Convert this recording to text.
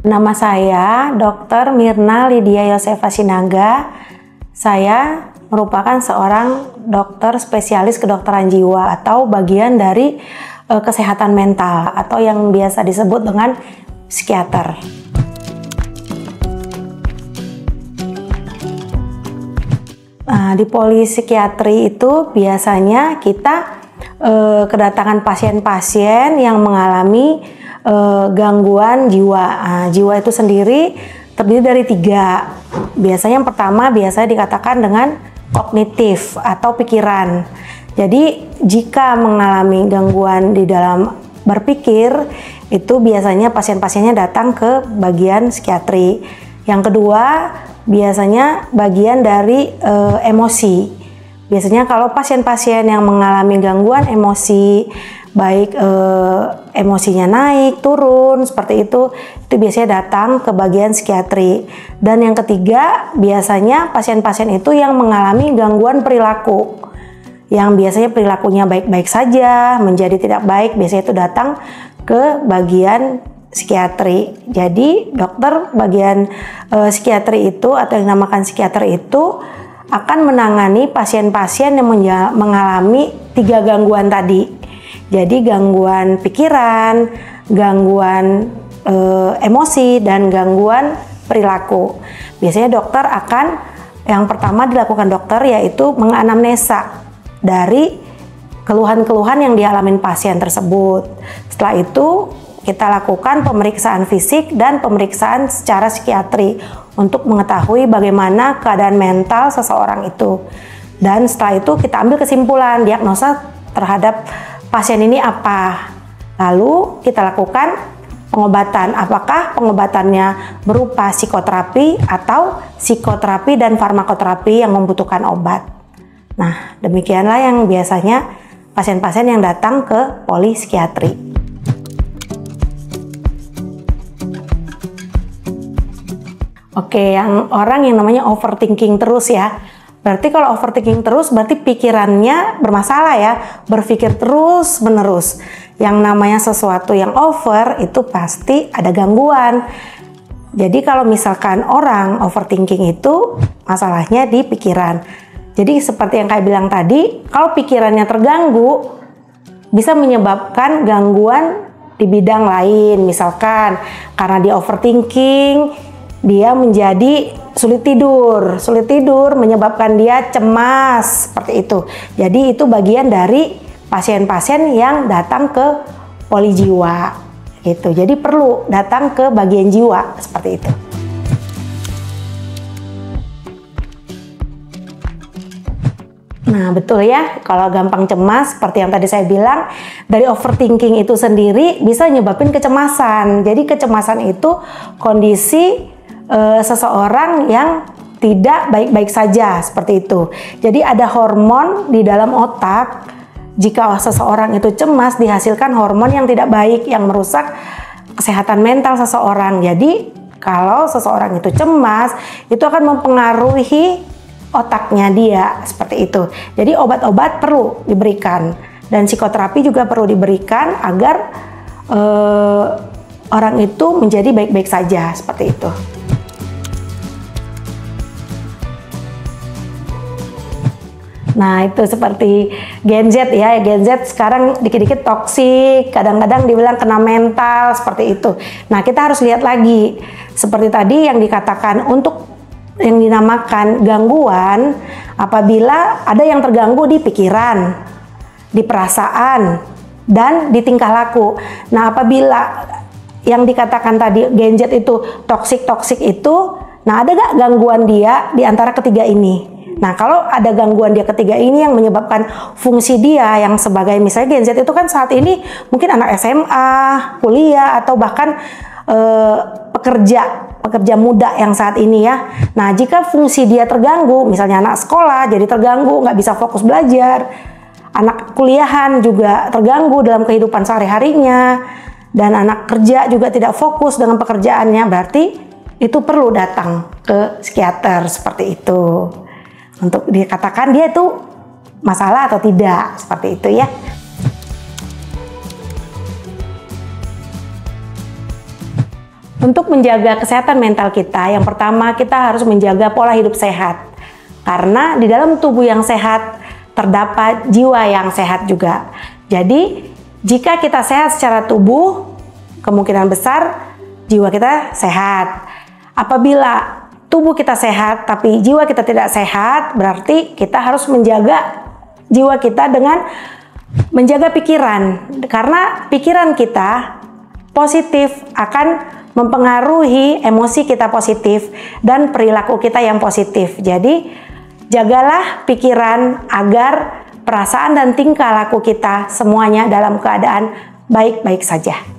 Nama saya Dr. Mirna Lydia Yosefa Sinaga. Saya merupakan seorang dokter spesialis kedokteran jiwa atau bagian dari kesehatan mental atau yang biasa disebut dengan psikiater. Di polipsikiatri itu biasanya kita kedatangan pasien-pasien yang mengalami gangguan jiwa. Jiwa itu sendiri terdiri dari 3. Biasanya yang pertama dikatakan dengan kognitif atau pikiran. Jadi jika mengalami gangguan di dalam berpikir, itu biasanya pasien-pasiennya datang ke bagian psikiatri. Yang kedua, biasanya bagian dari emosi. Biasanya kalau pasien-pasien yang mengalami gangguan emosi, baik emosinya naik, turun, seperti itu biasanya datang ke bagian psikiatri. Dan yang ketiga, biasanya pasien-pasien itu yang mengalami gangguan perilaku, yang biasanya perilakunya baik-baik saja, menjadi tidak baik, biasanya itu datang ke bagian psikiatri. Jadi dokter bagian psikiatri itu atau yang dinamakan psikiater itu akan menangani pasien-pasien yang mengalami 3 gangguan tadi. Jadi gangguan pikiran, gangguan emosi, dan gangguan perilaku. Biasanya dokter akan, yang pertama dilakukan dokter yaitu menganamnesa dari keluhan-keluhan yang dialami pasien tersebut. Setelah itu kita lakukan pemeriksaan fisik dan pemeriksaan secara psikiatri untuk mengetahui bagaimana keadaan mental seseorang itu. Dan setelah itu kita ambil kesimpulan diagnosa terhadap pasien ini apa. Lalu kita lakukan pengobatan. Apakah pengobatannya berupa psikoterapi atau psikoterapi dan farmakoterapi yang membutuhkan obat. Nah, demikianlah yang biasanya pasien-pasien yang datang ke polipsikiatri. Oke, yang orang yang namanya overthinking terus ya. Berarti kalau overthinking terus berarti pikirannya bermasalah ya, berpikir terus menerus. Yang namanya sesuatu yang over itu pasti ada gangguan. Jadi kalau misalkan orang overthinking itu masalahnya di pikiran. Jadi seperti yang kayak bilang tadi, kalau pikirannya terganggu bisa menyebabkan gangguan di bidang lain. Misalkan karena dia overthinking, dia menjadi sulit tidur menyebabkan dia cemas, seperti itu. Jadi itu bagian dari pasien-pasien yang datang ke poli jiwa gitu. Jadi perlu datang ke bagian jiwa seperti itu. Nah betul ya, kalau gampang cemas seperti yang tadi saya bilang, dari overthinking itu sendiri bisa nyebabin kecemasan. Jadi kecemasan itu kondisi seseorang yang tidak baik-baik saja, seperti itu. Jadi ada hormon di dalam otak. Jika seseorang itu cemas, dihasilkan hormon yang tidak baik yang merusak kesehatan mental seseorang. Jadi kalau seseorang itu cemas, itu akan mempengaruhi otaknya dia, seperti itu. Jadi obat-obat perlu diberikan dan psikoterapi juga perlu diberikan agar orang itu menjadi baik-baik saja, seperti itu. Nah itu seperti Gen Z ya, Gen Z sekarang dikit-dikit toksik, kadang-kadang dibilang kena mental, seperti itu. Nah kita harus lihat lagi, seperti tadi yang dikatakan untuk yang dinamakan gangguan, apabila ada yang terganggu di pikiran, di perasaan, dan di tingkah laku. Nah apabila yang dikatakan tadi Gen Z itu toksik itu, nah ada gak gangguan dia di antara ketiga ini? Nah kalau ada gangguan dia ketiga ini yang menyebabkan fungsi dia yang sebagai, misalnya Gen Z itu kan saat ini mungkin anak SMA, kuliah, atau bahkan pekerja muda yang saat ini ya. Nah jika fungsi dia terganggu, misalnya anak sekolah jadi terganggu, nggak bisa fokus belajar, anak kuliahan juga terganggu dalam kehidupan sehari-harinya, dan anak kerja juga tidak fokus dengan pekerjaannya, berarti itu perlu datang ke psikiater, seperti itu. Untuk dikatakan dia itu masalah atau tidak, seperti itu ya. Untuk menjaga kesehatan mental kita, yang pertama kita harus menjaga pola hidup sehat. Karena di dalam tubuh yang sehat terdapat jiwa yang sehat juga. Jadi, jika kita sehat secara tubuh, kemungkinan besar jiwa kita sehat. Apabila tubuh kita sehat tapi jiwa kita tidak sehat, berarti kita harus menjaga jiwa kita dengan menjaga pikiran. Karena pikiran kita positif akan mempengaruhi emosi kita positif dan perilaku kita yang positif. Jadi, jagalah pikiran agar perasaan dan tingkah laku kita semuanya dalam keadaan baik-baik saja.